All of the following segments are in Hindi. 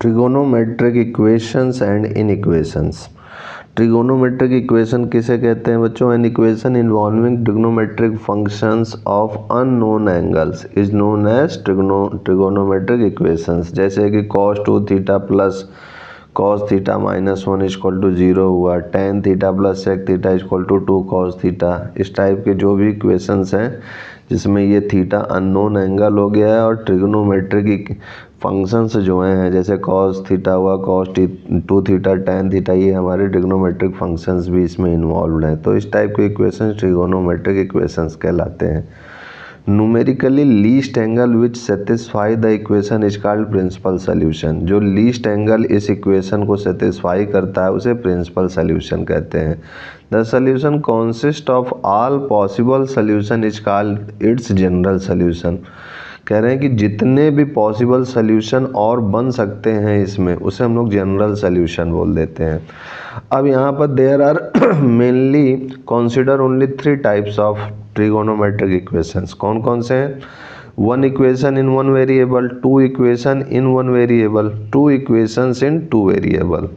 Trigonometric equations and inequations. Trigonometric equation किसे कहते हैं बच्चों? An equation involving trigonometric functions of unknown angles is known as trigonometric equations. जैसे कि cos 2 theta plus cos theta minus 1 equal to 0 हुआ, tan theta plus sec theta equal to 2 cos theta. इस टाइप के जो भी इक्वेशंस हैं जिसमें ये थीटा अननोन एंगल हो गया है और ट्रिग्नोमेट्रिक फंक्शंस जो हैं जैसे cos थीटा हुआ, cos 2 थीटा, tan थीटा, ये हमारे ट्रिग्नोमेट्रिक फंक्शंस भी इसमें इन्वॉल्व हैं। तो इस टाइप के इक्वेशंस ट्रिगोनोमेट्रिक इक्वेशंस कहलाते हैं। Numerically least angle which satisfy the equation is called principal solution. जो लीस्ट एंगल इस इक्वेशन को सेटिस्फाई करता है उसे प्रिंसिपल सॉल्यूशन कहते हैं। The solution consist of all possible solution is called its general solution. कह रहे हैं कि जितने भी पॉसिबल सॉल्यूशन और बन सकते हैं इसमें उसे हम लोग जनरल सॉल्यूशन बोल देते हैं। अब यहाँ पर there are mainly consider only 3 types of trigonometric equations. कौन कौन से हैं? 1 equation in 1 variable, 2 equation in 1 variable, 2 equations in 2 variable.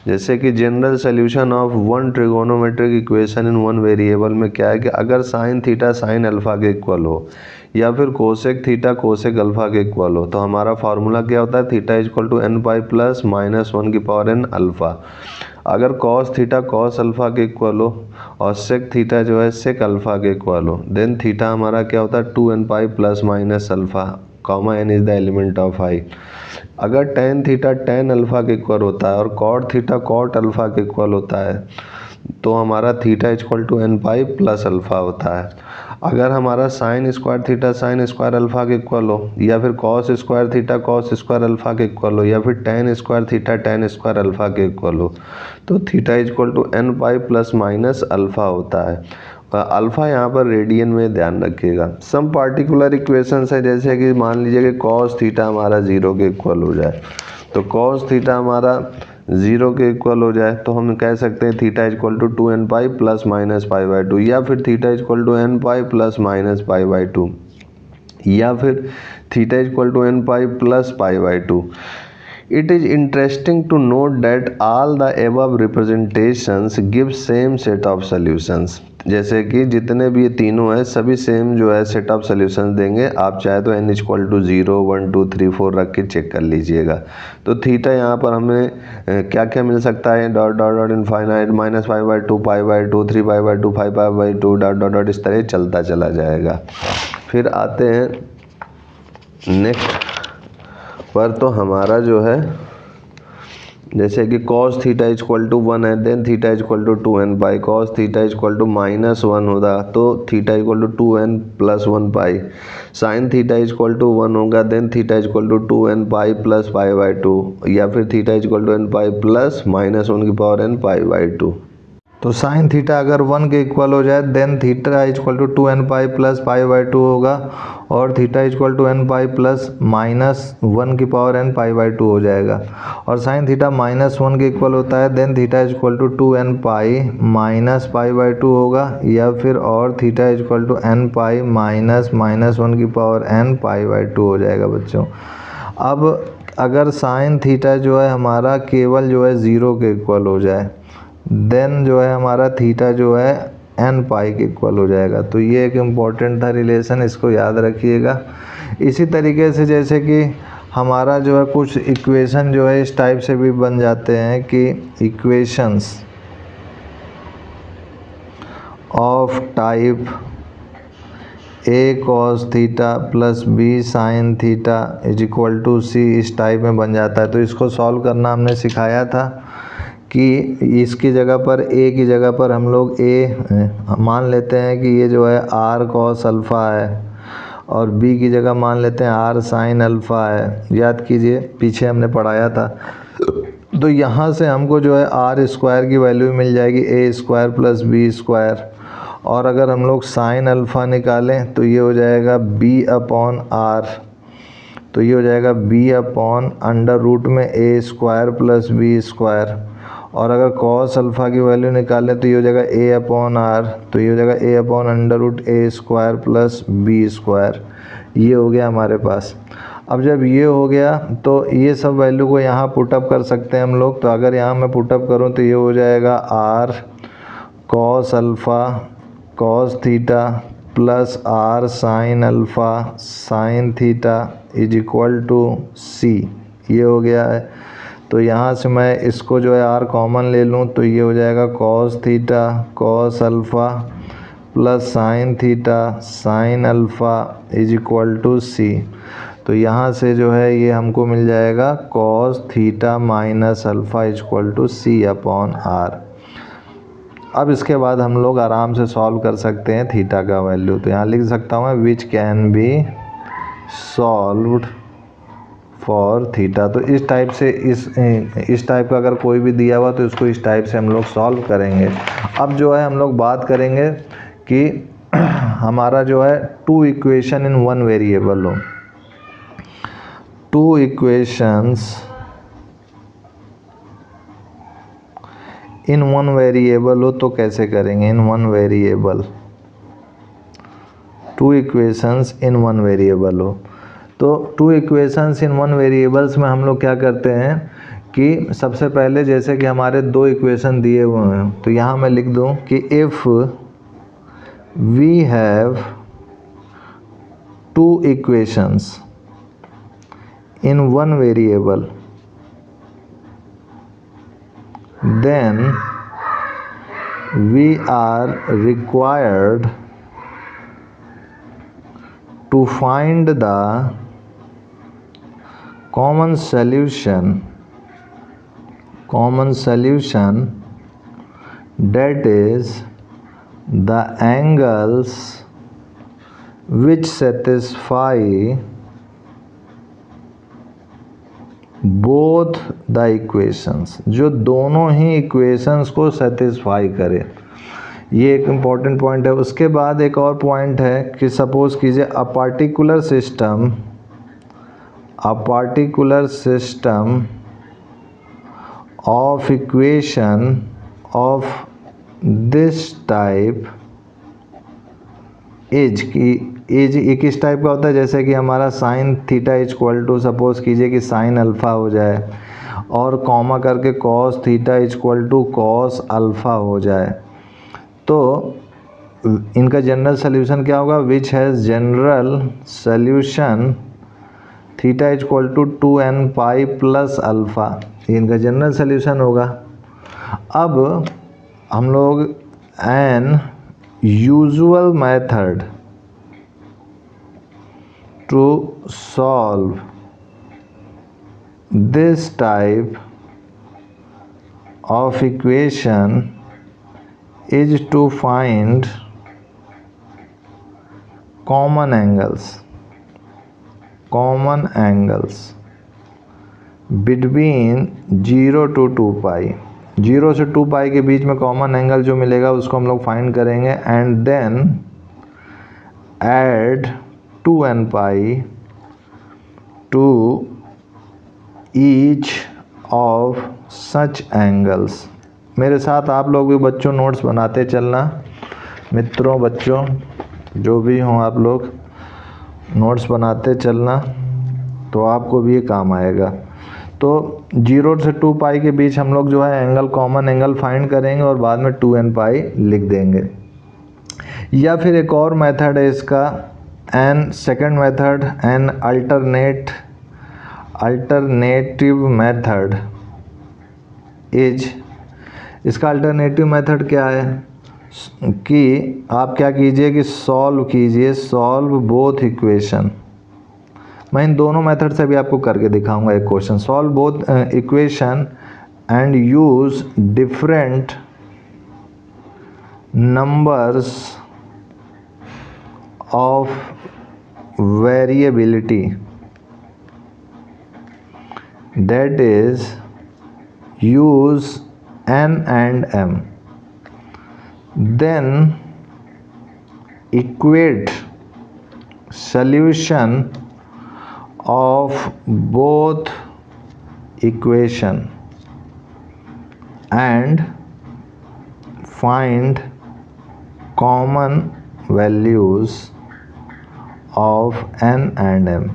जैसे कि general solution of 1 trigonometric equation in 1 variable में क्या है कि अगर साइन थीटा साइन अल्फा के इक्वल हो या फिर कोसेक थीटा कोसेक अल्फा के इक्वल हो तो हमारा फार्मूला क्या होता है? Theta equal to n pi plus minus 1 की पावर n अल्फा। अगर कॉस थीटा कॉस अल्फा के इक्वल हो और सेक थीटा जो है सेक अल्फा के इक्वल हो देन थीटा हमारा क्या होता है? 2n pi plus minus alpha comma n is the element of i। अगर टेन थीटा टेन अल्फा के इक्वल होता है और कॉट थीटा कॉट अल्फा के इक्वल होता है तो हमारा theta equal to n pi plus alpha होता है। अगर हमारा sine square theta sine square alpha के इक्वल हो या फिर cos square theta cos square alpha के इक्वल हो या फिर tan square theta tan square alpha के इक्वल हो तो theta equal to n pi plus minus alpha होता है। अल्फा यहाँ पर रेडियन में ध्यान रखिएगा। सम पार्टिकुलर इक्वेशंस है जैसे कि मान लीजिए कि कॉस थीटा हमारा 0 के इक्वल हो जाए तो कॉस थीटा हमारा 0 के इक्वल हो जाए तो हम कह सकते हैं theta equal to 2n pi plus minus pi by 2 या फिर theta equal to n pi plus minus pi by 2 या फिर theta equal to n pi plus pi by 2। It is interesting to note that all the above representations give same set of solutions। जैसे कि जितने भी ये तीनों हैं सभी सेम जो है सेट ऑफ सॉल्यूशंस देंगे। आप चाहे तो n इक्वल टू 0 1 2 3 4 रख के चेक कर लीजिएगा। तो थीटा यहाँ पर हमें क्या क्या मिल सकता है? Dot dot dot infinite minus pi by 2 pi by 2 3 pi by 2 5 pi by 2 dot dot dot इस तरह चलता चला जाएगा। फिर आते हैं नेक्स्ट पर तो हमारा जो है जैसे कि cos थीटा इक्वल टू 1 है then theta equal to 2n pi, cos theta equal to minus 1 होगा तो थीटा इक्वल टू 2n प्लस 1 pi, sine theta equal to 1 होगा then theta equal to 2n pi plus pi by 2 या फिर theta equal to n pi plus minus 1 की पावर n पाई बाई 2। तो साइन थीटा अगर 1 के इक्वल हो जाए then theta equal to 2n pi plus pi by 2 होगा और theta equal to n pi plus minus 1 की पावर n पाई बाई 2 हो जाएगा। और साइन थीटा माइनस 1 के इक्वल होता है then theta equal to 2n pi minus pi by 2 होगा या फिर और theta equal to n pi minus minus 1 की पावर n पाई बाई 2 हो जाएगा बच्चों। अब अगर साइन थीटा जो है हमारा केवल जो है 0 के इक्वल हो जाए देन जो है हमारा थीटा जो है n पाई के इक्वल हो जाएगा। तो ये एक इम्पॉर्टेंट था रिलेशन, इसको याद रखिएगा। इसी तरीके से जैसे कि हमारा जो है कुछ इक्वेशन जो है इस टाइप से भी बन जाते हैं कि equations of type a cos theta plus b sine theta is equal to c इस टाइप में बन जाता है। तो इसको सॉल्व करना हमने सिखाया था कि इसकी जगह पर a की जगह पर हम लोग a मान लेते हैं कि ये जो है r cos अल्फ़ा है और b की जगह मान लेते हैं r sin अल्फ़ा है। याद कीजिए पीछे हमने पढ़ाया था। तो यहाँ से हमको जो है r स्क्वायर की वैल्यू मिल जाएगी a square plus b square और अगर हम लोग साइन अल्फ़ा निकालें तो ये हो जाएगा b अपॉन r। तो ये हो जाएगा b अपॉन अंडर रूट में a square plus b square और अगर cos अल्फ़ा की वैल्यू निकालें तो ये हो जाएगा a अपॉन r। तो ये हो जाएगा a upon under root a square plus b square. ये हो गया हमारे पास। अब जब ये हो गया तो ये सब वैल्यू को यहाँ पुटअप कर सकते हैं हम लोग। तो अगर यहाँ मैं पुटअप करूँ तो ये हो जाएगा R cos alpha cos theta plus R sine alpha sine theta is equal to C. ये हो गया है। तो यहाँ से मैं इसको जो है आर कॉमन ले लूँ तो ये हो जाएगा cos theta cos alpha plus sine theta sine alpha is equal to C. तो यहाँ से जो है ये हमको मिल जाएगा cos theta minus alpha is equal to C upon R. अब इसके बाद हम लोग आराम से सॉल्व कर सकते हैं थीटा का वैल्यू। तो यहाँ लिख सकता हूँ मैं which can be solved for theta. तो इस टाइप से इस टाइप का अगर कोई भी दिया हुआ तो इसको इस टाइप से हम लोग सॉल्व करेंगे। अब जो है हम लोग बात करेंगे कि हमारा जो है two equation in one variable हो, two equations in one variable हो तो कैसे करेंगे। In one variable, two equations in one variable हो तो two equations in one variables में हम लोग क्या करते हैं कि सबसे पहले जैसे कि हमारे दो इक्वेशन दिए हुए हैं तो यहाँ मैं लिख दूँ कि if we have two equations in one variable then we are required to find the common solution that is the angles which satisfy both the equations, जो दोनों ही इक्वेशंस को सेटिस्फाई करे। ये एक इम्पॉर्टेंट पॉइंट है। उसके बाद एक और पॉइंट है कि सपोज़ कीजिए a particular system of equation of this type is एक इस टाइप का होता है जैसे कि हमारा sine theta is equal to suppose कीजिए कि साइन अल्फ़ा हो जाए और कॉमा करके cos theta is equal to cos alpha हो जाए। तो इनका जनरल सोल्यूशन क्या होगा, which has general solution theta is equal to 2n pi plus alpha, ये इनका जनरल सोल्यूशन होगा। अब हम लोग an usual method to solve this type of equation is to find common angles between 0 to 2 pi। 0 से 2 पाई के बीच में कॉमन एंगल जो मिलेगा उसको हम लोग फाइंड करेंगे and then add 2n pi to each of such angles। मेरे साथ आप लोग भी बच्चों नोट्स बनाते चलना, मित्रों बच्चों जो भी हों आप लोग नोट्स बनाते चलना तो आपको भी ये काम आएगा। तो 0 से 2 पाई के बीच हम लोग जो है एंगल कॉमन एंगल फाइंड करेंगे और बाद में 2n पाई लिख देंगे। या फिर एक और मेथड है इसका, and second method an alternative method is, इसका अल्टरनेटिव मेथड क्या है कि आप क्या कीजिए कि सॉल्व बोथ इक्वेशन। मैं इन दोनों मेथड से भी आपको करके दिखाऊंगा एक question. Solve both equation and use different numbers of variability, that is use n and m, then equate solution of both equation and find common values of n and m।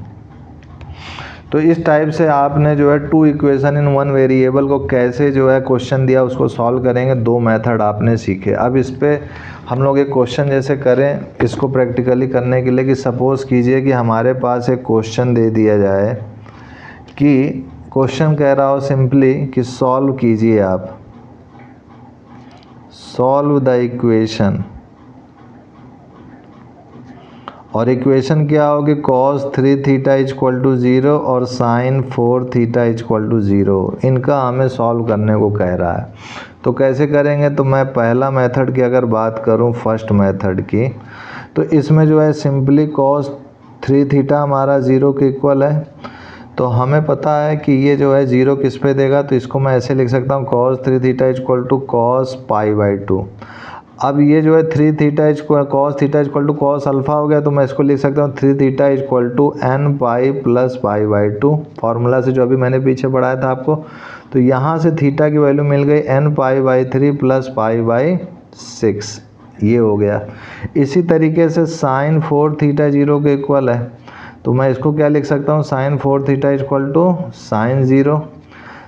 तो इस टाइप से आपने जो है 2 इक्वेशन इन 1 वेरिएबल को कैसे जो है क्वेश्चन दिया उसको सॉल्व करेंगे। 2 मेथड आपने सीखे। अब इस पे हम लोग एक क्वेश्चन जैसे करें इसको प्रैक्टिकली करने के लिए कि सपोज़ कीजिए कि हमारे पास एक क्वेश्चन दे दिया जाए कि क्वेश्चन कह रहा हो सिंपली कि सॉल्व कीजिए आप, सॉल्व द इक्वेशन, और इक्वेशन क्या होगी cos 3 थीटा इक्वल टू 0 और sin 4 थीटा इक्वल टू 0। इनका हमें सॉल्व करने को कह रहा है। तो कैसे करेंगे, तो मैं पहला मेथड की अगर बात करूं, फर्स्ट मेथड की, तो इसमें जो है सिंपली cos 3 थीटा हमारा 0 के इक्वल है। तो हमें पता है कि ये जो है 0 किस पे देगा, तो इसको मैं ऐसे लिख सकता हूँ cos 3 theta equal to cos pi by 2। अब ये जो है 3 theta equal cos theta equal to cos alpha हो गया, तो मैं इसको लिख सकता हूँ 3 theta equal to n pi plus pi by 2, formula से जो अभी मैंने पीछे पढ़ाया था आपको। तो यहाँ से थीटा की वैल्यू मिल गई n pi by 3 plus pi by 6, ये हो गया। इसी तरीके से sin 4 थीटा 0 के इक्वल है, तो मैं इसको क्या लिख सकता हूँ, sin 4 theta equal to sin 0।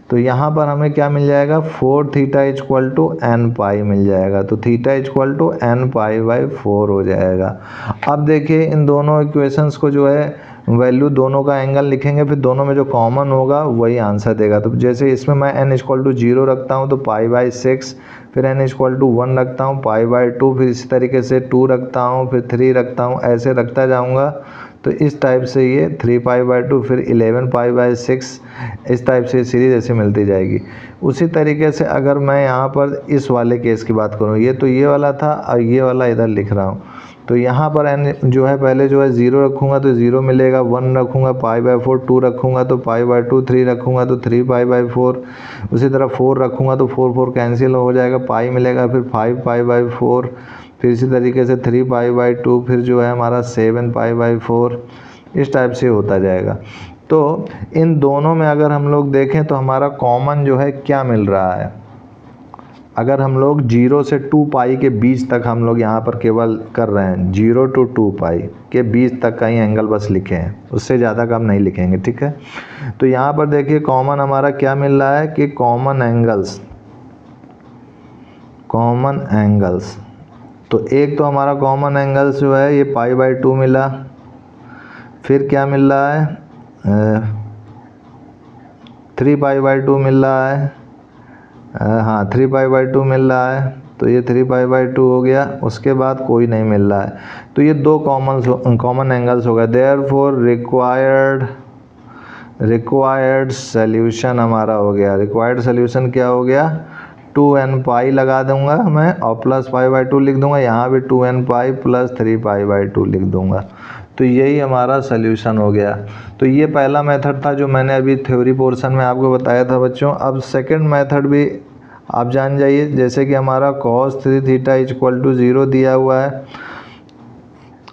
तो यहाँ पर हमें क्या मिल जाएगा, 4 theta equal to n pi मिल जाएगा। तो theta equal to n pi by 4 हो जाएगा। अब देखिए इन दोनों इक्वेशंस को जो है वैल्यू दोनों का एंगल लिखेंगे, फिर दोनों में जो कॉमन होगा वही आंसर देगा। तो जैसे इसमें मैं n इक्वल टू 0 रखता हूँ तो पाई बाई 6, फिर n इक्वल टू 1 रखता हूँ पाई बाई 2, फिर इसी तरीके से 2 रखता हूँ, फिर 3 रखता हूँ, ऐसे रखता जाऊँगा। तो इस टाइप से ये 3 पाई बाई 2, फिर 11 पाई बाई 6, इस टाइप से सीरीज ऐसे मिलती जाएगी। उसी तरीके से अगर मैं यहाँ पर इस वाले केस की बात करूँ, ये तो ये वाला था और ये वाला इधर लिख रहा हूँ। तो यहाँ पर n जो है पहले जो है 0 रखूँगा तो 0 मिलेगा, 1 रखूँगा पाई बाई 4, 2 रखूँगा तो पाई बाई 2, 3 रखूँगा तो 3 पाई बाई 4, उसी तरह 4 रखूँगा तो 4 4 कैंसिल हो जाएगा, पाई मिलेगा, फिर 5 पाई बाई 4, फिर इसी तरीके से 3 पाई बाई 2, फिर जो है हमारा 7 पाई बाई 4, इस टाइप से होता जाएगा। तो इन दोनों में अगर हम लोग देखें तो हमारा कॉमन जो है क्या मिल रहा है, अगर हम लोग 0 से 2 पाई के बीच तक हम लोग यहाँ पर केवल कर रहे हैं, 0 to 2 पाई के बीच तक का ही एंगल बस लिखे हैं, उससे ज़्यादा का हम नहीं लिखेंगे, ठीक है। तो यहाँ पर देखिए कॉमन हमारा क्या मिल रहा है कि कॉमन एंगल्स, तो एक तो हमारा कॉमन एंगल्स जो है ये पाई बाई 2 मिला, फिर क्या मिल रहा है 3 पाई बाई 2 मिल रहा है, हाँ 3 पाई बाई 2 मिल रहा है, तो ये 3 पाई बाई 2 हो गया। उसके बाद कोई नहीं मिल रहा है, तो ये दो कॉमन एंगल्स हो गए। देयरफॉर रिक्वायर्ड सॉल्यूशन हमारा हो गया। रिक्वायर्ड सॉल्यूशन क्या हो गया, 2n पाई लगा दूंगा मैं और प्लस पाई बाई 2 लिख दूंगा, यहाँ भी 2n pi plus 3 pi by 2 लिख दूंगा। तो यही हमारा सॉल्यूशन हो गया। तो ये पहला मेथड था जो मैंने अभी थ्योरी पोर्शन में आपको बताया था बच्चों। अब सेकंड मेथड भी आप जान जाइए, जैसे कि हमारा cos 3 थीटा इक्वल टू 0 दिया हुआ है,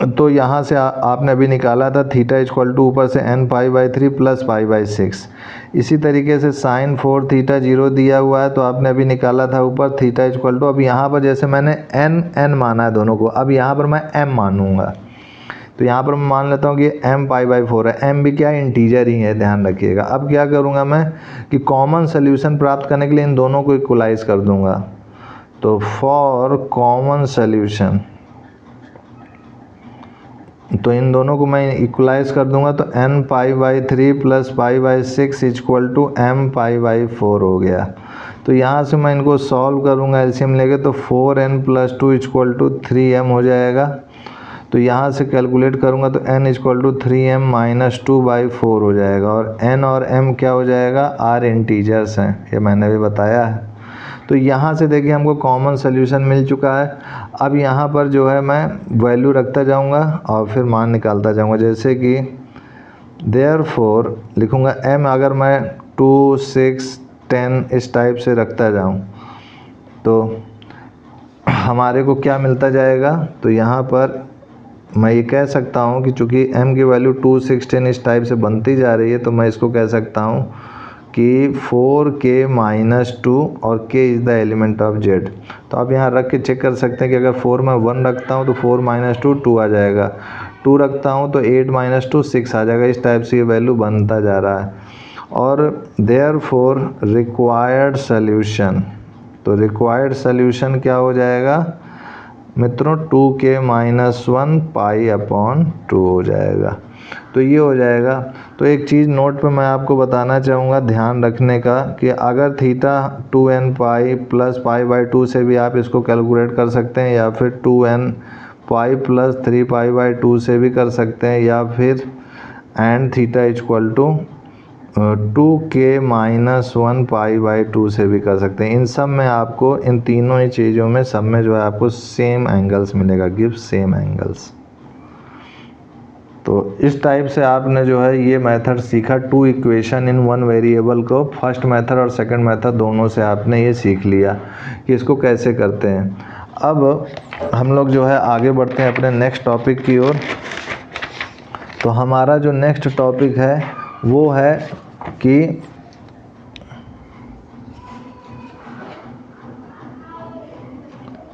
तो यहाँ से आपने अभी निकाला था थीटा इक्वल टू ऊपर से n pi by 3 plus pi by 6। इसी तरीके से sin 4 थीटा 0 दिया हुआ है, तो आपने अभी निकाला था ऊपर थीटा इक्वल टू, अब यहाँ पर जैसे मैंने n माना है दोनों को, अब यहाँ पर मैं m मानूंगा। तो यहाँ पर मैं मान लेता हूँ कि m पाई बाई 4 है, m भी क्या है, इंटीजर ही है, ध्यान रखिएगा। अब क्या करूँगा मैं कि कॉमन सोल्यूशन प्राप्त करने के लिए इन दोनों को इक्वलाइज कर दूँगा। तो फॉर कॉमन सोल्यूशन, तो इन दोनों को मैं इक्वलाइज कर दूंगा, तो n pi by 3 plus pi by 6 equal to m pi by 4 हो गया। तो यहाँ से मैं इनको सॉल्व करूँगा एलसीएम लेके, तो 4n plus 2 equal to 3m हो जाएगा। तो यहाँ से कैलकुलेट करूँगा तो n equal to 3m minus 2 by 4 हो जाएगा, और n और m क्या हो जाएगा, r इंटीजर्स हैं, ये मैंने भी बताया है। तो यहाँ से देखिए हमको कॉमन सोल्यूशन मिल चुका है। अब यहाँ पर जो है मैं वैल्यू रखता जाऊँगा और फिर मान निकालता जाऊँगा, जैसे कि देयरफॉर लिखूँगा m, अगर मैं 2 6 10 इस टाइप से रखता जाऊँ तो हमारे को क्या मिलता जाएगा। तो यहाँ पर मैं ये कह सकता हूँ कि चूँकि m की वैल्यू 2 6 10 इस टाइप से बनती जा रही है, तो मैं इसको कह सकता हूँ कि 4k माइनस 2 और k is the element of z। तो आप यहाँ रख के चेक कर सकते हैं कि अगर 4 में 1 रखता हूँ तो 4 माइनस 2 2 आ जाएगा, 2 रखता हूँ तो 8 माइनस 2 6 आ जाएगा। इस टाइप से ये वैल्यू बनता जा रहा है। और देयरफॉर रिक्वायर्ड सॉल्यूशन, तो रिक्वायर्ड सॉल्यूशन क्या हो जाएगा मित्रों, 2k माइनस 1 पाई अपॉन 2 हो जाएगा। तो ये हो जाएगा। तो एक चीज़ नोट पे मैं आपको बताना चाहूँगा ध्यान रखने का कि अगर theta 2n pi plus pi by 2 से भी आप इसको कैलकुलेट कर सकते हैं, या फिर 2n pi plus 3 pi by 2 से भी कर सकते हैं, या फिर and theta equal to 2k minus 1 pi by 2 से भी कर सकते हैं। इन सब में आपको, इन तीनों ही चीज़ों में सब में जो है आपको सेम एंगल्स मिलेगा, गिव सेम एंगल्स। तो इस टाइप से आपने जो है ये मेथड सीखा, 2 इक्वेशन इन 1 वेरिएबल को। फर्स्ट मेथड और सेकंड मेथड दोनों से आपने ये सीख लिया कि इसको कैसे करते हैं। अब हम लोग जो है आगे बढ़ते हैं अपने नेक्स्ट टॉपिक की ओर। तो हमारा जो नेक्स्ट टॉपिक है वो है कि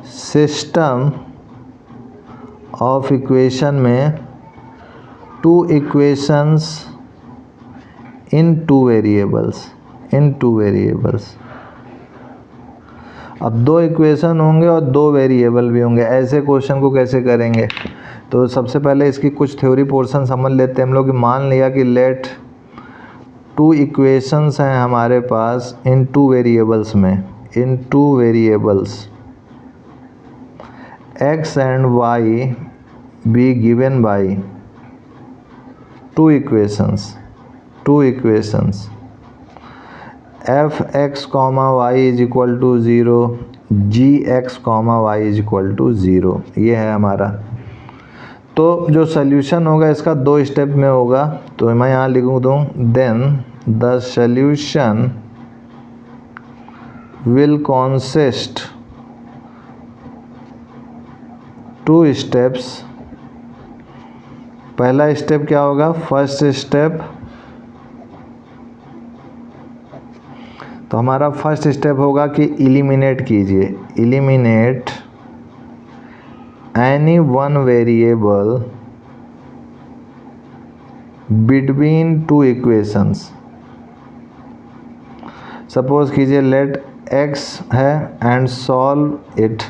सिस्टम ऑफ इक्वेशन में 2 इक्वेशंस इन 2 वेरिएबल्स, अब 2 इक्वेशन होंगे और 2 वेरिएबल भी होंगे। ऐसे क्वेश्चन को कैसे करेंगे? तो सबसे पहले इसकी कुछ थ्योरी पोर्शन समझ लेते हैं हम लोग। मान लिया कि लेट 2 इक्वेशंस हैं हमारे पास इन 2 वेरिएबल्स में, in 2 variables x and y be given by 2 equations f x comma y is equal to 0, g x comma y is equal to 0। ये है हमारा। तो जो सल्यूशन होगा इसका 2 स्टेप में होगा। तो मैं यहाँ लिखूँ दूँ, then the solution will consist 2 steps. पहला स्टेप क्या होगा? फर्स्ट स्टेप, तो हमारा फर्स्ट स्टेप होगा कि इलिमिनेट कीजिए, eliminate any one variable between 2 equations. Suppose कीजिए लेट x है एंड सॉल्व इट।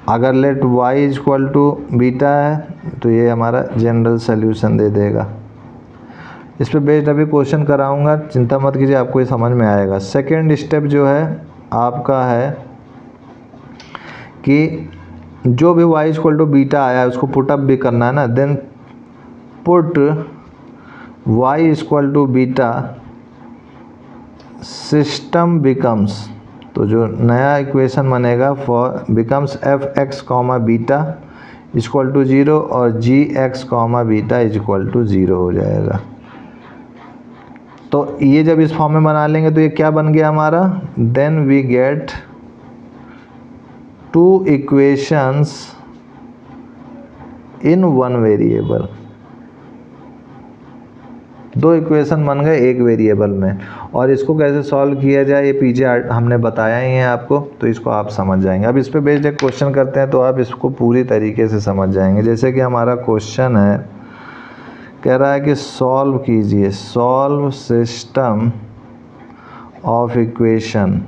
अगर let y is equal to beta है तो ये हमारा जनरल सॉल्यूशन दे देगा। इस पे बेस्ड अभी क्वेश्चन कराऊंगा, चिंता मत कीजिए, आपको ये समझ में आएगा। सेकेंड स्टेप जो है आपका है कि जो भी y इक्वल टू बीटा आया है उसको पुट अप भी करना है ना। Then put y equal to beta, system becomes, तो जो नया इक्वेशन बनेगा for becomes F x comma beta equal to 0 और G x comma beta is equal to 0 हो जाएगा। तो ये जब इस फॉर्म में बना लेंगे तो ये क्या बन गया हमारा? Then we get 2 equations in 1 variable. 2 equation बन गए एक वेरिएबल में। और इसको कैसे सॉल्व किया जाए ये पीछे हमने बताया ही है आपको, तो इसको आप समझ जाएंगे। अब इस पे बेस्ड एक क्वेश्चन करते हैं तो आप इसको पूरी तरीके से समझ जाएंगे। जैसे कि हमारा क्वेश्चन है, कह रहा है कि सॉल्व कीजिए, solve system of equation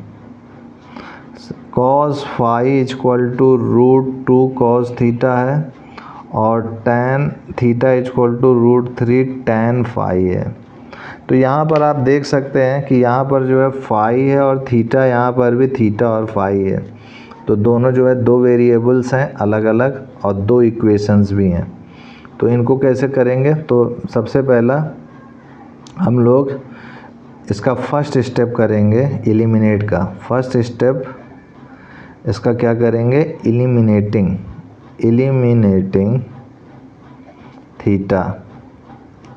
cos phi equal to √2 cos theta है और tan theta equal to √3 tan phi है। तो यहाँ पर आप देख सकते हैं कि यहाँ पर जो है फाई है और थीटा, यहाँ पर भी थीटा और फाई है। तो दोनों जो है 2 वेरिएबल्स हैं अलग अलग और 2 इक्वेशंस भी हैं। तो इनको कैसे करेंगे? तो सबसे पहला हम लोग इसका फर्स्ट स्टेप करेंगे एलिमिनेट का। फर्स्ट स्टेप इसका क्या करेंगे? Eliminating theta.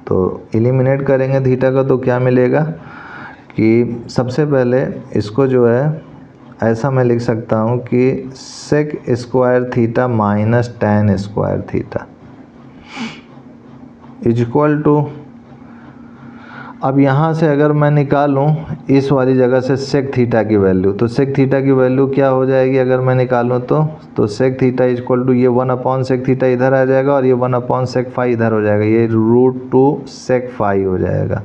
तो एलिमिनेट करेंगे थीटा का तो क्या मिलेगा कि सबसे पहले इसको जो है ऐसा मैं लिख सकता हूँ कि sec square theta minus tan square theta is equal to, अब यहाँ से अगर मैं निकालूँ इस वाली जगह से सेक थीटा की वैल्यू, तो सेक थीटा की वैल्यू क्या हो जाएगी अगर मैं निकालूँ तो सेक थीटा इक्वल टू ये 1 सेक थीटा इधर आ जाएगा और ये 1 सेक फाई इधर हो जाएगा, ये √2 सेक फाई हो जाएगा।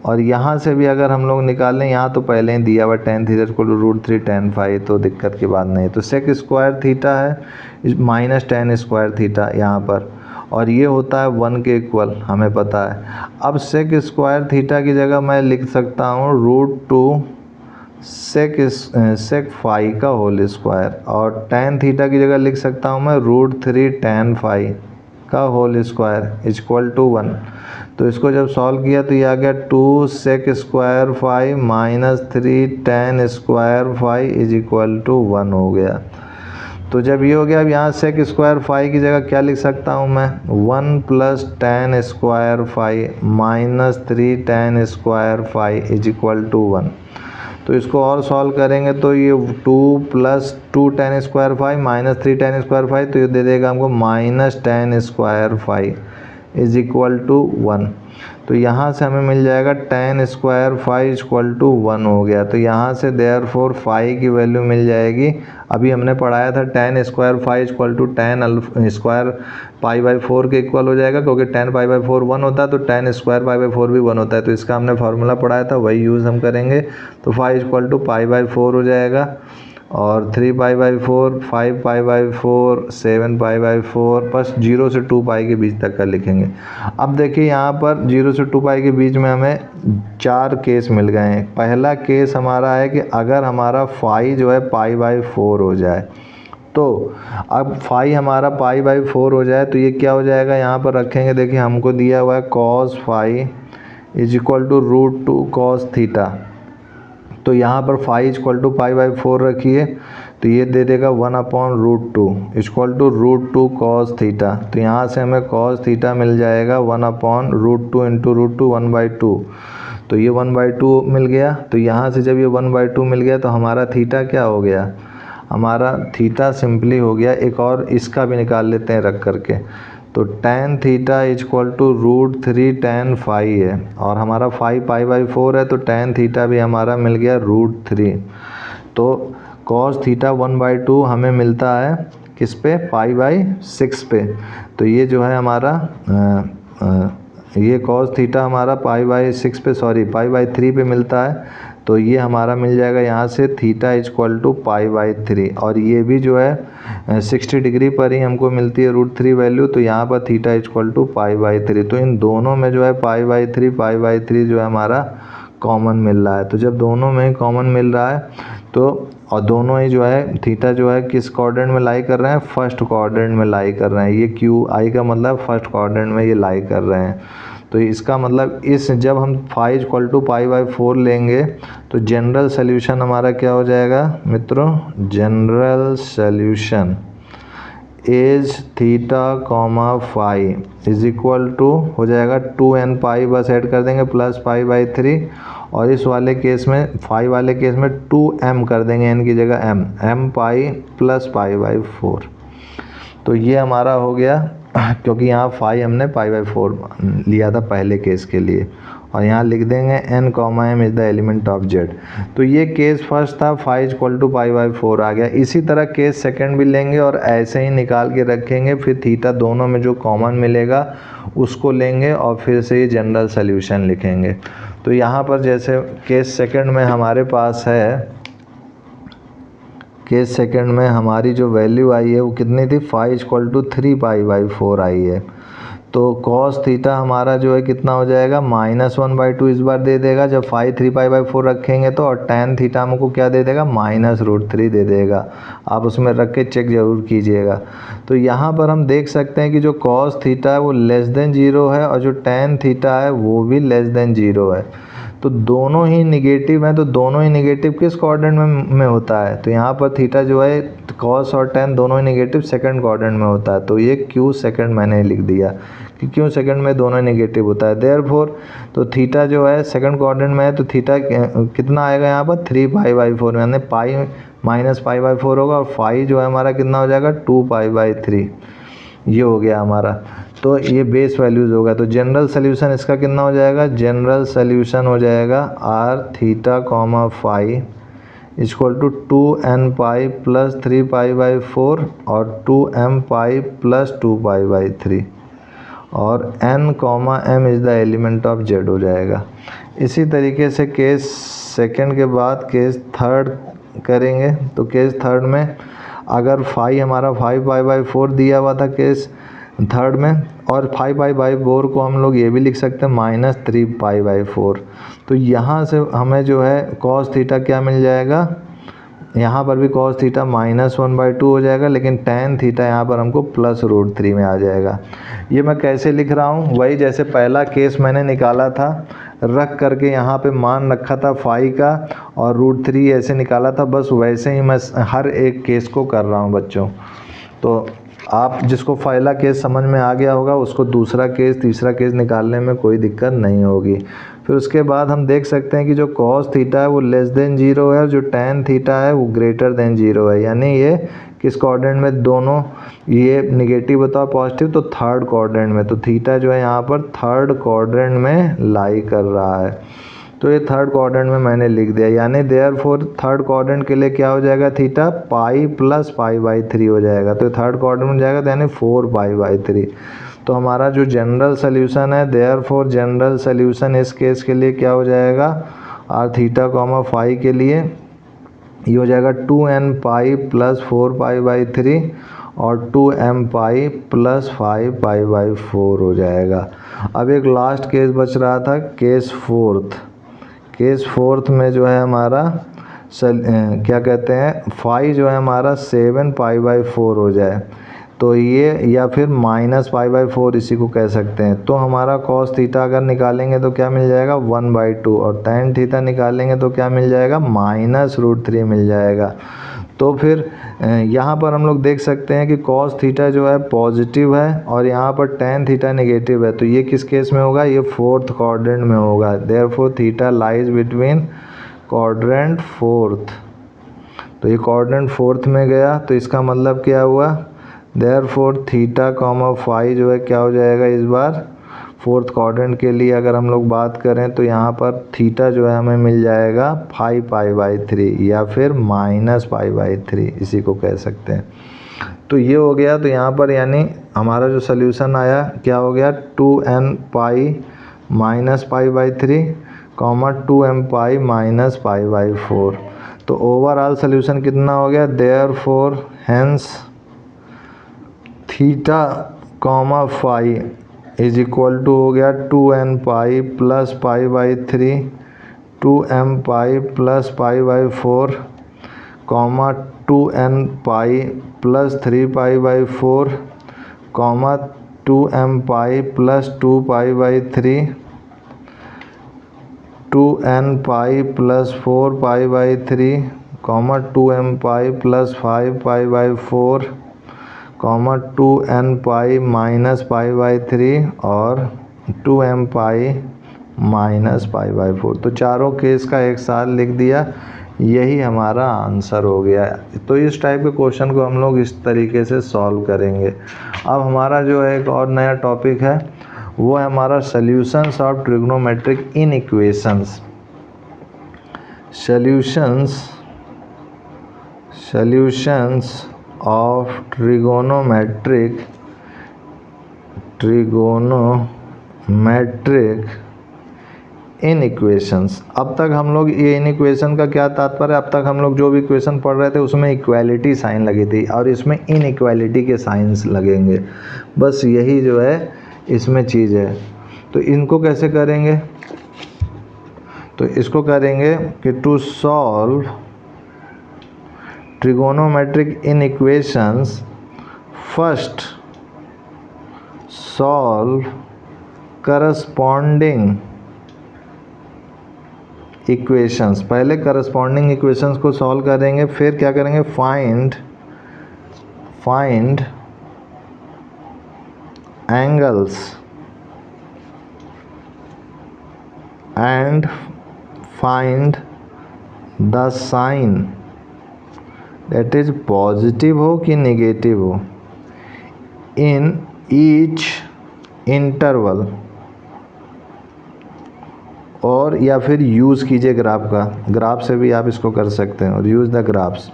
और यहाँ से भी अगर हम लोग निकालें, यहाँ तो पहले ही दिया हुआ tan theta equal to √3 tan phi, तो दिक्कत की बात नहीं। तो सेक स्क्वायर थीटा है माइनस tan स्क्वायर थीटा यहाँ पर, और ये होता है 1 के इक्वल, हमें पता है। अब सेक स्क्वायर थीटा की जगह मैं लिख सकता हूँ √2 सेक फाई का होल स्क्वायर, और tan थीटा की जगह लिख सकता हूँ मैं √3 tan फाई का होल स्क्वायर इक्वल टू 1। तो इसको जब सॉल्व किया तो ये आ गया 2 sec square phi minus 3 tan square phi is equal to 1 हो गया। तो जब ये हो गया, अब यहाँ सेक स्क्वायर फाई की जगह क्या लिख सकता हूँ मैं 1 plus tan square phi minus 3 tan square phi is equal to 1। तो इसको और सॉल्व करेंगे तो ये 2 plus 2 tan square phi minus 3 tan square phi, तो ये दे देगा हमको minus tan square phi is equal to 1। तो यहाँ से हमें मिल जाएगा tan square phi equal to 1 हो गया। तो यहाँ से देयरफॉर फाई की वैल्यू मिल जाएगी, अभी हमने पढ़ाया था tan square phi equal to tan square pi by 4 के इक्वल हो जाएगा, क्योंकि tan पाई बाई 4 1 होता है, तो tan स्क्वायर पाई बाई 4 भी 1 होता है। तो इसका हमने फार्मूला पढ़ाया था, वही यूज़ हम करेंगे। तो phi equal to pi by 4 हो जाएगा, और 3 pi by 4, 5 pi by 4, 7 pi by 4, बस 0 से 2 पाई के बीच तक का लिखेंगे। अब देखिए यहाँ पर 0 से 2 पाई के बीच में हमें 4 केस मिल गए हैं। पहला केस हमारा है कि अगर हमारा फाई जो है पाई बाई 4 हो जाए, तो अब फाई हमारा पाई बाई 4 हो जाए तो ये क्या हो जाएगा, यहाँ पर रखेंगे। देखिए हमको दिया हुआ है cos phi is equal to √2 cos theta, तो यहाँ पर phi equal to pi by 4 रखिए, तो ये दे देगा 1/√2 इक्वल टू √2 कॉस थीटा। तो यहाँ से हमें कॉस थीटा मिल जाएगा 1/√2 इंटू √2 1/2, तो ये 1/2 मिल गया। तो यहाँ से जब ये 1/2 मिल गया तो हमारा थीटा क्या हो गया, हमारा थीटा सिंपली हो गया। एक और इसका भी निकाल लेते हैं रख करके, तो tan theta equal to √3 tan phi है, और हमारा फाई पाई बाई 4 है, तो tan थीटा भी हमारा मिल गया √3। तो cos थीटा 1/2 हमें मिलता है किस पे, पाई बाई 6 पे। तो ये जो है हमारा ये cos थीटा हमारा पाई बाई 6 पे, सॉरी पाई बाई 3 पे मिलता है। तो ये हमारा मिल जाएगा यहाँ से theta equal to pi by 3, और ये भी जो है 60 डिग्री पर ही हमको मिलती है √3 वैल्यू। तो यहाँ पर theta equal to pi by 3, तो इन दोनों में जो है पाई बाई 3 जो है हमारा कॉमन मिल रहा है। तो जब दोनों में कॉमन मिल रहा है तो, और दोनों ही जो है थीटा जो है किस क्वाड्रेंट में लाई कर रहे हैं, फर्स्ट क्वाड्रेंट में लाई कर रहे हैं। ये क्यू आई का मतलब फर्स्ट क्वाड्रेंट में ये लाई कर रहे हैं। तो इसका मतलब इस जब हम phi equal to pi by 4 लेंगे तो जनरल सोल्यूशन हमारा क्या हो जाएगा मित्रों, general solution as theta comma phi is equal to हो जाएगा 2n पाई, बस ऐड कर देंगे प्लस पाई बाई 3, और इस वाले केस में फाई वाले केस में 2m कर देंगे, n की जगह m pi plus pi by 4। तो ये हमारा हो गया, क्योंकि यहाँ फाई हमने पाई बाई 4 लिया था पहले केस के लिए, और यहाँ लिख देंगे n कॉमा m is the element of z। तो ये केस फर्स्ट था, phi equal to pi by 4 आ गया। इसी तरह केस सेकंड भी लेंगे और ऐसे ही निकाल के रखेंगे, फिर थीटा दोनों में जो कॉमन मिलेगा उसको लेंगे और फिर से ये जनरल सोल्यूशन लिखेंगे। तो यहाँ पर जैसे केस सेकंड में हमारे पास है, केस सेकंड में हमारी जो वैल्यू आई है वो कितनी थी, phi equal to 3 pi by 4 आई है। तो कॉस थीटा हमारा जो है कितना हो जाएगा, -1/2 इस बार दे देगा जब फाई 3 पाई बाई 4 रखेंगे तो, और tan थीटा हमको क्या दे देगा, -√3 दे देगा। आप उसमें रख के चेक ज़रूर कीजिएगा। तो यहाँ पर हम देख सकते हैं कि जो कॉस थीटा है वो लेस देन 0 है, और जो tan थीटा है वो भी लेस देन 0 है। तो दोनों ही निगेटिव हैं, तो दोनों ही निगेटिव किस क्वाड्रेंट में होता है, तो यहाँ पर थीटा जो है कॉस और tan दोनों ही निगेटिव सेकंड क्वाड्रेंट में होता है। तो ये क्यू सेकंड मैंने लिख दिया कि क्यू सेकंड में दोनों निगेटिव होता है। देयरफॉर तो थीटा जो है सेकंड क्वाड्रेंट में है, तो थीटा कितना आएगा यहाँ पर 3 पाई बाई 4, यानी पाई माइनस पाई बाई 4 होगा, और फाई जो है हमारा कितना हो जाएगा 2 पाई बाई 3, ये हो गया हमारा। तो ये बेस वैल्यूज़ होगा। तो जनरल सोल्यूशन इसका कितना हो जाएगा, जनरल सोल्यूशन हो जाएगा are theta comma phi equal to 2n pi plus 3 pi by 4 और 2m pi plus 2 pi by 3 और n कॉमा m is the element of z हो जाएगा। इसी तरीके से केस सेकंड के बाद केस थर्ड करेंगे। तो केस थर्ड में अगर फाई हमारा 5 पाई बाई 4 दिया हुआ था केस थर्ड में, और 5 पाई बाई 4 को हम लोग ये भी लिख सकते हैं -3 पाई बाई 4। तो यहाँ से हमें जो है कॉस थीटा क्या मिल जाएगा, यहाँ पर भी कॉस थीटा -1/2 हो जाएगा, लेकिन टैन थीटा यहाँ पर हमको +√3 में आ जाएगा। ये मैं कैसे लिख रहा हूँ, वही जैसे पहला केस मैंने निकाला था, रख करके यहाँ पे मान रखा था फाई का और √3 ऐसे निकाला था, बस वैसे ही मैं हर एक केस को कर रहा हूँ बच्चों। तो आप जिसको पहला केस समझ में आ गया होगा उसको दूसरा केस तीसरा केस निकालने में कोई दिक्कत नहीं होगी। फिर उसके बाद हम देख सकते हैं कि जो कॉस थीटा है वो लेस देन 0 है और जो टैन थीटा है वो ग्रेटर देन 0 है, यानी ये किस क्वाड्रेंट में, दोनों ये निगेटिव होता है पॉजिटिव, तो थर्ड क्वाड्रेंट में। तो थीटा जो है यहाँ पर थर्ड क्वाड्रेंट में लाई कर रहा है, तो ये थर्ड क्वाड्रेंट में मैंने लिख दिया, यानी देयरफॉर थर्ड क्वाड्रेंट के लिए क्या हो जाएगा, theta pi plus pi by 3 हो जाएगा। तो थर्ड क्वाड्रेंट में जाएगा तो यानी 4 पाई बाई 3। तो हमारा जो जनरल सोल्यूशन है, देयरफॉर जनरल सोल्यूशन इस केस के लिए क्या हो जाएगा, आर थीटा कॉमा फाई के लिए ये हो जाएगा 2n pi plus 4 pi by 3 और 2m pi plus 5 pi by 4 हो जाएगा। अब एक लास्ट केस बच रहा था, केस फोर्थ। केस फोर्थ में जो है हमारा क्या कहते हैं, फाई जो है हमारा 7 पाई बाई 4 हो जाए, तो ये या फिर -π/4 इसी को कह सकते हैं। तो हमारा कॉस थीटा अगर निकालेंगे तो क्या मिल जाएगा 1/2 और टैन थीटा निकालेंगे तो क्या मिल जाएगा -√3 मिल जाएगा। तो फिर यहाँ पर हम लोग देख सकते हैं कि कॉस थीटा जो है पॉजिटिव है और यहाँ पर टैन थीटा नेगेटिव है, तो ये किस केस में होगा, ये फोर्थ क्वाड्रेंट में होगा। Therefore theta lies between quadrant fourth. तो ये क्वाड्रेंट फोर्थ में गया, तो इसका मतलब क्या हुआ, देयरफॉर थीटा कॉमा फाई जो है क्या हो जाएगा इस बार फोर्थ क्वाड्रेंट के लिए अगर हम लोग बात करें तो यहाँ पर थीटा जो है हमें मिल जाएगा 5 पाई बाई 3 या फिर -π/3 इसी को कह सकते हैं। तो ये हो गया। तो यहाँ पर यानी हमारा जो सोल्यूशन आया क्या हो गया 2n पाई -π/3 कॉमा 2m पाई -π/4। तो ओवरऑल सोल्यूशन कितना हो गया, therefore hence theta comma phi is equal to हो गया 2n pi plus π/3 2m pi plus π/4 comma 2n pi plus 3π/4 comma 2m pi plus 2π/3 2n pi plus 4π/3 comma 2m pi plus 5π/4 comma 2n pi -π/3 और 2m पाई -π/4। तो चारों केस का एक साथ लिख दिया, यही हमारा आंसर हो गया। तो इस टाइप के क्वेश्चन को हम लोग इस तरीके से सॉल्व करेंगे। अब हमारा जो है एक और नया टॉपिक है वो है हमारा solutions of trigonometric inequations. Solutions of trigonometric inequations. अब तक हम लोग ये इनइक्वेशन का क्या तात्पर्य, अब तक हम लोग जो भी इक्वेशन पढ़ रहे थे उसमें इक्वालिटी साइन लगी थी और इसमें इनइक्वालिटी के साइंस लगेंगे, बस यही जो है इसमें चीज़ है। तो इनको कैसे करेंगे, तो इसको करेंगे कि to solve trigonometric inequations first solve corresponding equations. पहले करस्पॉन्डिंग इक्वेशंस को सॉल्व करेंगे, फिर क्या करेंगे find angles and find the sign, that is positive हो कि नेगेटिव हो, इन ईच इंटरवल, और या फिर यूज़ कीजिए ग्राफ का, ग्राफ से भी आप इसको कर सकते हैं, और यूज़ द ग्राफ्स।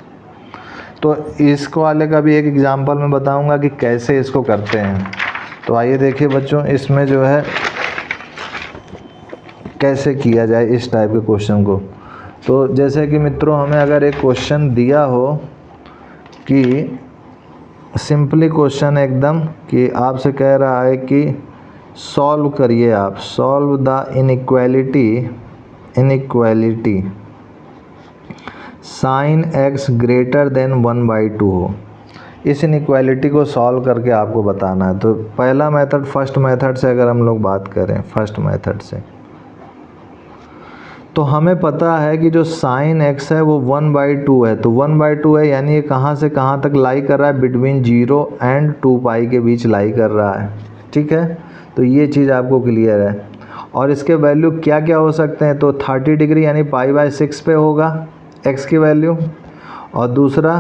तो इसको वाले का भी एक एग्जांपल मैं बताऊंगा कि कैसे इसको करते हैं। तो आइए देखिए बच्चों, इसमें जो है कैसे किया जाए इस टाइप के क्वेश्चन को। तो जैसे कि मित्रों, हमें अगर एक क्वेश्चन दिया हो कि सिंपली क्वेश्चन एकदम कि आपसे कह रहा है कि सॉल्व करिए, आप solve the inequality sine x greater than 1/2 हो, इस इनइक्वालिटी को सॉल्व करके आपको बताना है। तो पहला मेथड, फर्स्ट मेथड से अगर हम लोग बात करें, फर्स्ट मेथड से, तो हमें पता है कि जो साइन x है वो 1/2 है। तो 1/2 है यानी ये कहाँ से कहाँ तक लाई कर रहा है, बिटवीन 0 एंड 2π के बीच लाई कर रहा है। ठीक है, तो ये चीज़ आपको क्लियर है। और इसके वैल्यू क्या क्या हो सकते हैं, तो 30 डिग्री यानी π/6 पे होगा x की वैल्यू, और दूसरा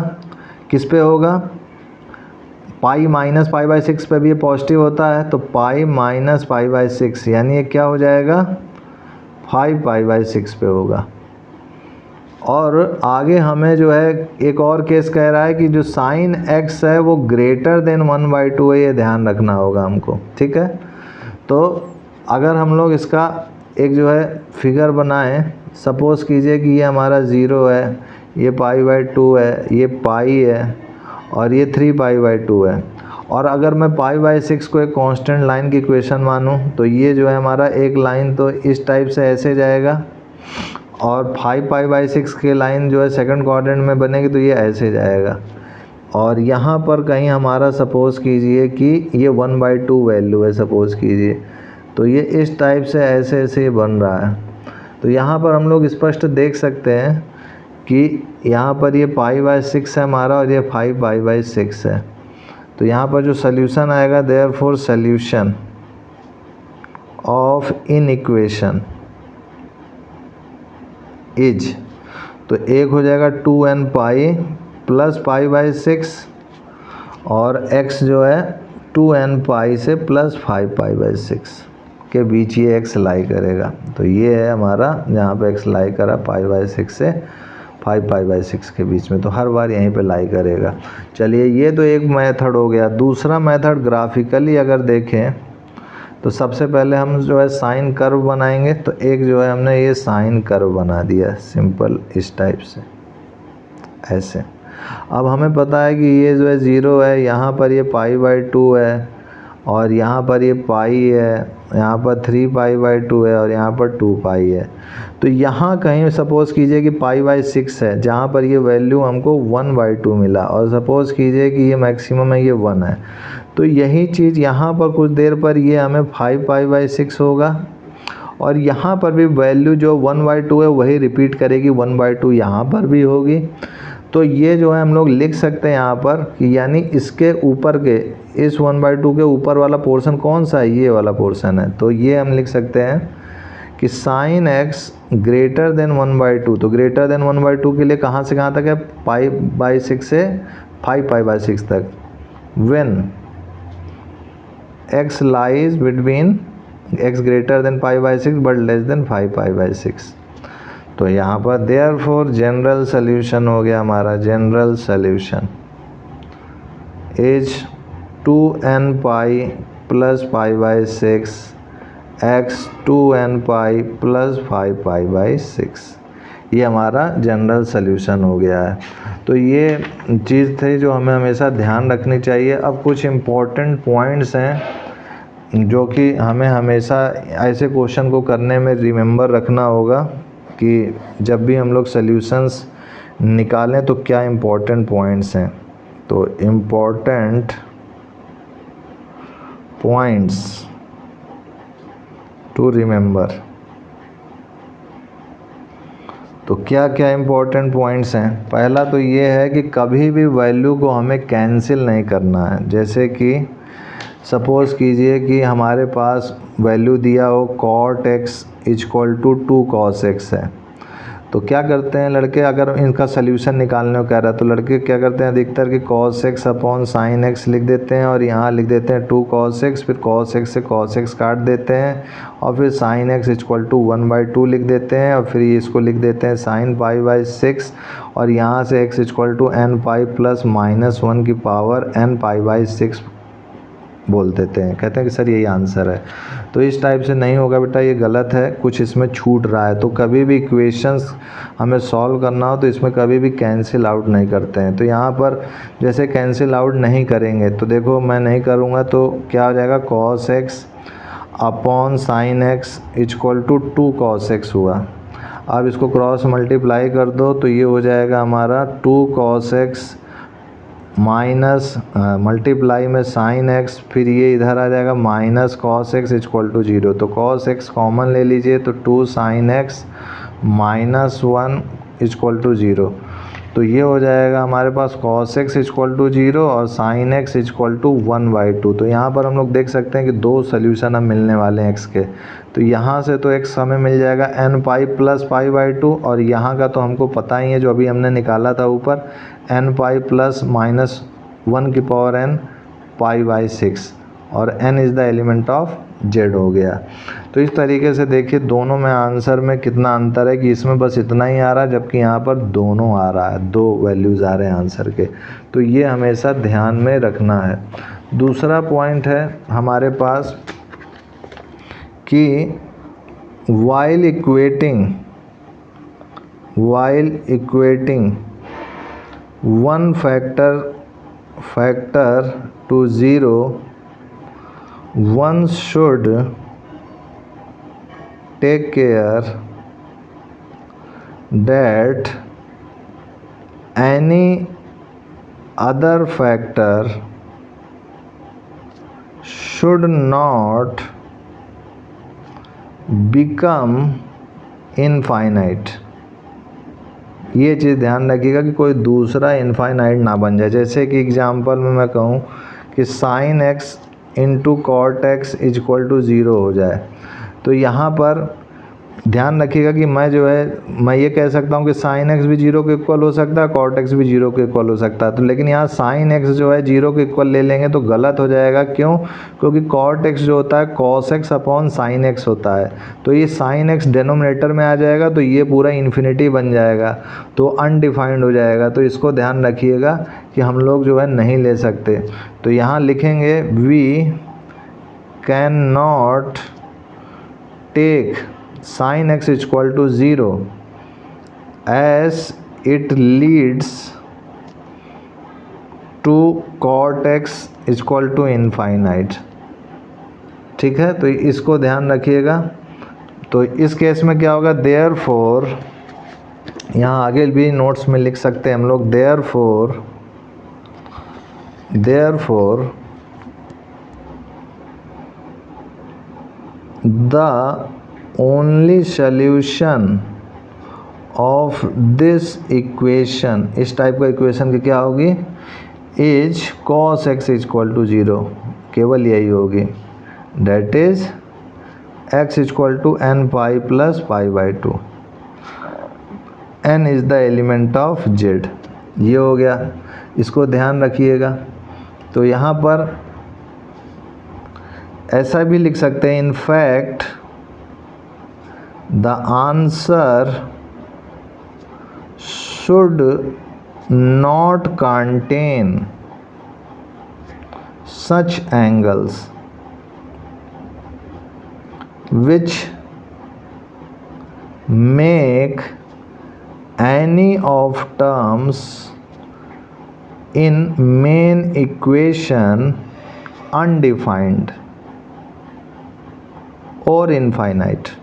किस पे होगा, पाई माइनस π/6 पे भी ये पॉजिटिव होता है, तो पाई माइनस π/6 यानी ये क्या हो जाएगा, 5π/6 पे होगा। और आगे हमें जो है एक और केस कह रहा है कि जो साइन x है वो ग्रेटर देन 1/2 है, ये ध्यान रखना होगा हमको। ठीक है, तो अगर हम लोग इसका एक जो है फिगर बनाएं, सपोज़ कीजिए कि ये हमारा 0 है, ये π/2 है, ये पाई है, और ये 3π/2 है। और अगर मैं π/6 को एक कांस्टेंट लाइन की इक्वेशन मानूं, तो ये जो है हमारा एक लाइन तो इस टाइप से ऐसे जाएगा, और 5π/6 के लाइन जो है सेकंड क्वाड्रेंट में बनेगी तो ये ऐसे जाएगा। और यहाँ पर कहीं हमारा सपोज़ कीजिए कि ये 1/2 वैल्यू है, सपोज़ कीजिए, तो ये इस टाइप से ऐसे ऐसे बन रहा है। तो यहाँ पर हम लोग स्पष्ट देख सकते हैं कि यहाँ पर ये π/6 है हमारा, और ये 5π/6 है। तो यहाँ पर जो सल्यूशन आएगा, therefore solution of inequation is, तो एक हो जाएगा 2nπ प्लस π/6, और x जो है 2nπ से प्लस 5π/6 के बीच ये x लाई करेगा। तो ये है हमारा जहाँ पे x लाई करा π/6 से 5π/6 के बीच में, तो हर बार यहीं पे लाई करेगा। चलिए, ये तो एक मेथड हो गया। दूसरा मेथड ग्राफिकली अगर देखें, तो सबसे पहले हम जो है साइन कर्व बनाएंगे। तो एक जो है हमने ये साइन कर्व बना दिया सिंपल इस टाइप से, ऐसे। अब हमें पता है कि ये जो है 0 है, यहाँ पर ये π/2 है, और यहाँ पर ये पाई है, यहाँ पर 3π/2 है, और यहाँ पर 2π है। तो यहाँ कहीं सपोज़ कीजिए कि π/6 है, जहाँ पर ये वैल्यू हमको 1/2 मिला, और सपोज़ कीजिए कि ये मैक्सिमम है, ये 1 है। तो यही चीज़ यहाँ पर कुछ देर पर ये हमें 5π/6 होगा, और यहाँ पर भी वैल्यू जो 1/2 है वही रिपीट करेगी, 1/2 यहाँ पर भी होगी। तो ये जो है हम लोग लिख सकते हैं यहाँ पर कि यानी इसके ऊपर के, इस 1/2 के ऊपर वाला पोर्शन कौन सा है, ये वाला पोर्शन है। तो ये हम लिख सकते हैं कि साइन x ग्रेटर देन 1/2, तो ग्रेटर देन 1/2 के लिए कहाँ से कहाँ तक है, π/6 से 5π/6 तक, when x lies between x greater than π/6 but less than 5π/6। तो यहाँ पर देयरफॉर जनरल सल्यूशन हो गया हमारा, general solution is 2nπ plus π/6 x 2nπ plus 5π/6, ये हमारा जनरल सल्यूशन हो गया है। तो ये चीज़ थी जो हमें हमेशा ध्यान रखनी चाहिए। अब कुछ इम्पोर्टेंट पॉइंट्स हैं जो कि हमें हमेशा ऐसे क्वेश्चन को करने में रिमेंबर रखना होगा कि जब भी हम लोग सल्यूशंस निकालें तो क्या इम्पोर्टेंट पॉइंट्स हैं। तो इम्पोर्टेंट पॉइंट्स टू रिमेंबर, तो क्या क्या इम्पोर्टेंट पॉइंट्स हैं। पहला तो ये है कि कभी भी वैल्यू को हमें कैंसिल नहीं करना है। जैसे कि सपोज़ कीजिए कि हमारे पास वैल्यू दिया हो cot x equal to 2 cos x है, तो क्या करते हैं लड़के, अगर इनका सल्यूशन निकालने को कह रहा है तो लड़के क्या करते हैं, अधिकतर कि cos x upon sin x लिख देते हैं और यहाँ लिख देते हैं 2 cos x, फिर cos x से cos x काट देते हैं और फिर sin x इक्वल टू 1/2 लिख देते हैं और फिर इसको लिख देते हैं sin π/6 और यहाँ से x equal to n pi plus -1 की पावर n π/6 बोल देते हैं। कहते हैं कि सर यही आंसर है। तो इस टाइप से नहीं होगा बेटा, ये गलत है, कुछ इसमें छूट रहा है। तो कभी भी इक्वेशंस हमें सॉल्व करना हो तो इसमें कभी भी कैंसिल आउट नहीं करते हैं। तो यहाँ पर जैसे कैंसिल आउट नहीं करेंगे तो देखो मैं नहीं करूँगा तो क्या हो जाएगा, cos x upon sin x equal to 2 cos x हुआ। अब इसको क्रॉस मल्टीप्लाई कर दो तो ये हो जाएगा हमारा 2 cos x माइनस मल्टीप्लाई में sin x, फिर ये इधर आ जाएगा minus cos x equal to 0। तो cos x कॉमन ले लीजिए तो 2 sin x minus 1 equal to 0। तो ये हो जाएगा हमारे पास cos x इक्वल टू 0 और sin x इक्वल टू 1/2। तो यहाँ पर हम लोग देख सकते हैं कि दो सोल्यूशन अब मिलने वाले हैं x के। तो यहाँ से तो x हमें मिल जाएगा n पाई प्लस π/2 और यहाँ का तो हमको पता ही है जो अभी हमने निकाला था ऊपर, n पाई प्लस -1 की पावर n π/6 और n is the element of z हो गया। तो इस तरीके से देखिए दोनों में आंसर में कितना अंतर है कि इसमें बस इतना ही आ रहा है जबकि यहाँ पर दोनों आ रहा है, दो वैल्यूज़ आ रहे हैं आंसर के। तो ये हमेशा ध्यान में रखना है। दूसरा पॉइंट है हमारे पास कि while equating one factor to 0, one should take care that any other factor should not become infinite। ये चीज़ ध्यान रखिएगा कि कोई दूसरा इनफाइनाइट ना बन जाए। जैसे कि एग्जांपल में मैं कहूँ कि sin x into cot x equal to 0 हो जाए, तो यहाँ पर ध्यान रखिएगा कि मैं ये कह सकता हूँ कि sin x भी 0 के इक्वल हो सकता है, cot x भी 0 के इक्वल हो सकता है। तो लेकिन यहाँ sin x जो है 0 के इक्वल ले लेंगे तो गलत हो जाएगा। क्यों? क्योंकि cot x जो होता है cos x upon sin x होता है। तो ये sin x डिनोमिनेटर में आ जाएगा तो ये पूरा इन्फिनिटी बन जाएगा, तो अनडिफाइंड हो जाएगा। तो इसको ध्यान रखिएगा कि हम लोग जो है नहीं ले सकते। तो यहाँ लिखेंगे we can not take sin x equal to 0 as it leads to cot x equal to infinite. ठीक है, तो इसको ध्यान रखिएगा। तो इस केस में क्या होगा, देयरफॉर, यहाँ आगे भी नोट्स में लिख सकते हैं हम लोग, therefore the only solution of this equation, इस टाइप का इक्वेशन की क्या होगी, is cos x equal to 0, केवल यही होगी, that is x equal to n pi plus π/2, n is the element of z। ये हो गया, इसको ध्यान रखिएगा। तो यहाँ पर ऐसा भी लिख सकते हैं, in fact the answer should not contain such angles which make any of terms in main equation undefined or infinite।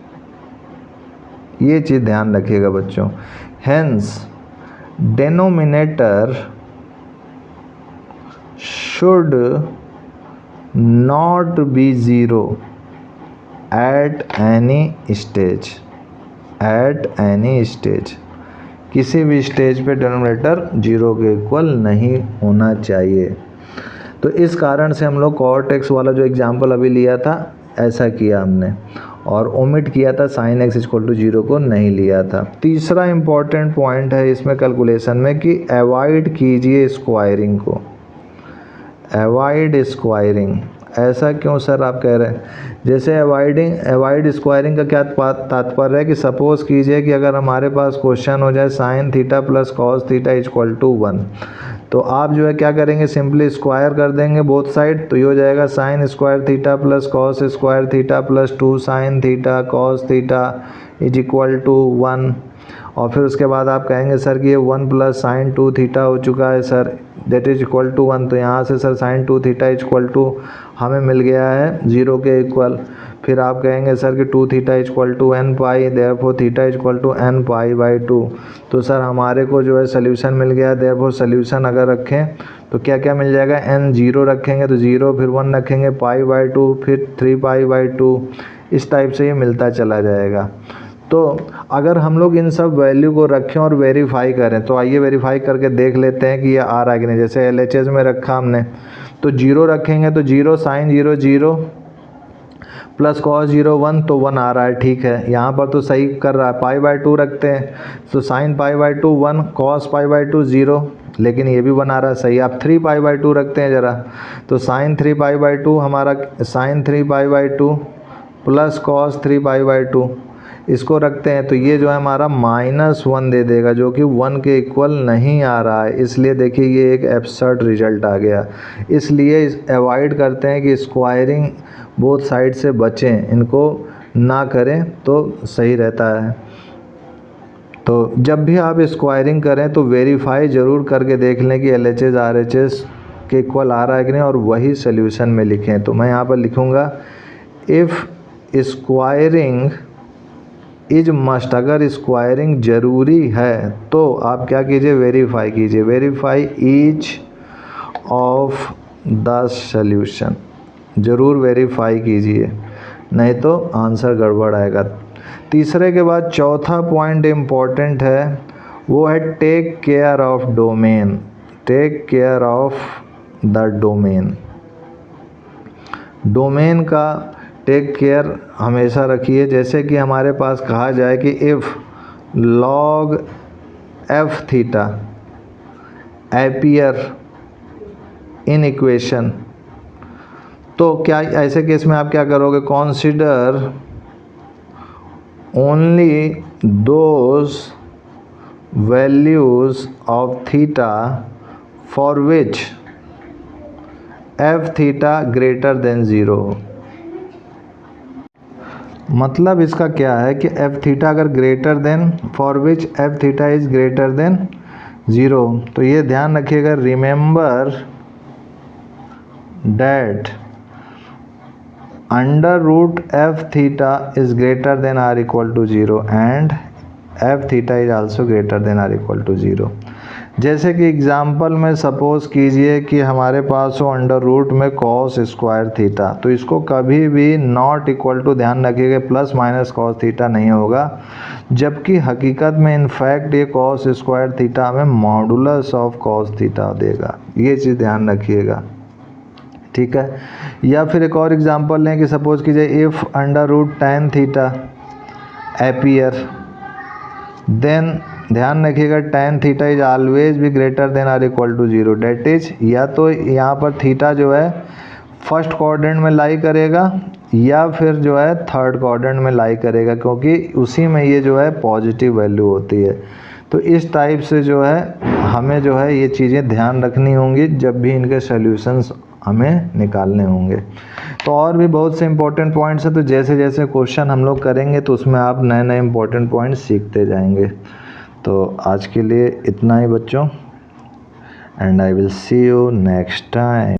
ये चीज़ ध्यान रखिएगा बच्चों। Hence denominator should not be 0 at any stage, किसी भी स्टेज पे डेनोमिनेटर 0 के इक्वल नहीं होना चाहिए। तो इस कारण से हम लोग cot x वाला जो एग्जाम्पल अभी लिया था ऐसा किया हमने। और ओमिट किया था साइन x इक्वल टू 0 को नहीं लिया था। तीसरा इम्पॉर्टेंट पॉइंट है इसमें कैलकुलेशन में कि अवॉइड कीजिए स्क्वायरिंग को। अवॉइड स्क्वायरिंग, ऐसा क्यों सर आप कह रहे हैं? जैसे अवॉइड स्क्वायरिंग का क्या तात्पर्य है कि सपोज़ कीजिए कि अगर हमारे पास क्वेश्चन हो जाए sine theta plus cos theta equal to 1, तो आप जो है क्या करेंगे, सिंपली स्क्वायर कर देंगे बोथ साइड, तो ये हो जाएगा sine square theta plus cos square theta plus 2 sine theta cos theta is equal to 1। और फिर उसके बाद आप कहेंगे सर कि ये 1 प्लस साइन 2 थीटा हो चुका है sir, that is equal to 1। तो यहाँ से sir sine 2 theta equal to हमें मिल गया है 0 के इक्वल। फिर आप कहेंगे सर कि 2 theta equal to n pi, therefore theta equal to n pi by 2। तो सर हमारे को जो है सोल्यूशन मिल गया। देयरफॉर सोल्यूशन अगर रखें तो क्या क्या मिल जाएगा, n 0 रखेंगे तो 0, फिर 1 रखेंगे पाई बाई 2, फिर 3 पाई बाई 2, इस टाइप से ये मिलता चला जाएगा। तो अगर हम लोग इन सब वैल्यू को रखें और वेरीफाई करें, तो आइए वेरीफाई करके देख लेते हैं कि ये आ रहा है कि नहीं। जैसे LHS में रखा हमने, तो 0 रखेंगे तो 0 साइन 0 0 प्लस कॉस 0 1, तो 1 आ रहा है, ठीक है। यहाँ पर तो सही कर रहा है। पाई बाई 2 रखते हैं तो sine pi by 2 1, cos pi by 2 0, लेकिन ये भी 1 आ रहा है, सही। आप 3 पाई बाई 2 रखते हैं ज़रा, तो साइन 3 पाई बाई 2 हमारा sine 3 pi by 2 plus cos 3 pi by 2, इसको रखते हैं तो ये जो है हमारा -1 दे देगा, जो कि 1 के इक्वल नहीं आ रहा है। इसलिए देखिए ये एक एब्सर्ड रिजल्ट आ गया। इसलिए अवॉइड करते हैं कि स्क्वायरिंग बोथ साइड से बचें, इनको ना करें तो सही रहता है। तो जब भी आप स्क्वायरिंग करें तो वेरीफाई ज़रूर करके देख लें कि LHS RHS के इक्वल आ रहा है कि नहीं, और वही सोल्यूशन में लिखें। तो मैं यहाँ पर लिखूँगा इफ़ स्क्वायरिंग इज मस्ट, अगर स्क्वायरिंग ज़रूरी है तो आप क्या कीजिए, वेरीफाई कीजिए। Verify each of the solution, ज़रूर वेरीफाई कीजिए, नहीं तो आंसर गड़बड़ आएगा। तीसरे के बाद चौथा पॉइंट इम्पॉर्टेंट है, वो है take care of domain. Take care of the domain. Domain का टेक केयर हमेशा रखिए। जैसे कि हमारे पास कहा जाए कि if log f theta appear in equation, तो क्या ऐसे केस में आप क्या करोगे, consider only those values of theta for which f theta greater than 0। मतलब इसका क्या है कि f थीटा अगर greater than, for which f theta is greater than 0, तो ये ध्यान रखिएगा, remember that under root f theta is greater than r equal to 0 and f theta is also greater than r equal to 0। जैसे कि एग्जाम्पल में सपोज़ कीजिए कि हमारे पास हो अंडर रूट में कॉस स्क्वायर थीटा, तो इसको कभी भी नॉट इक्वल टू, ध्यान रखिएगा, प्लस माइनस कॉस थीटा नहीं होगा, जबकि हकीकत में इनफैक्ट ये कॉस स्क्वायर थीटा हमें मॉडुलस ऑफ कॉस थीटा देगा। ये चीज़ ध्यान रखिएगा, ठीक है। या फिर एक और एग्जांपल लें कि सपोज़ कीजिए if under root tan theta appear, then ध्यान रखिएगा tan थीटा इज ऑलवेज भी greater than or equal to 0, that is, या तो यहाँ पर थीटा जो है फर्स्ट क्वाड्रेंट में लाई करेगा या फिर जो है थर्ड क्वाड्रेंट में लाई करेगा, क्योंकि उसी में ये जो है पॉजिटिव वैल्यू होती है। तो इस टाइप से जो है हमें जो है ये चीज़ें ध्यान रखनी होंगी जब भी इनके सॉल्यूशंस हमें निकालने होंगे। तो और भी बहुत से इंपॉर्टेंट पॉइंट्स हैं, तो जैसे जैसे क्वेश्चन हम लोग करेंगे तो उसमें आप नए नए इंपॉर्टेंट पॉइंट्स सीखते जाएंगे। तो आज के लिए इतना ही बच्चों, and I will see you next time.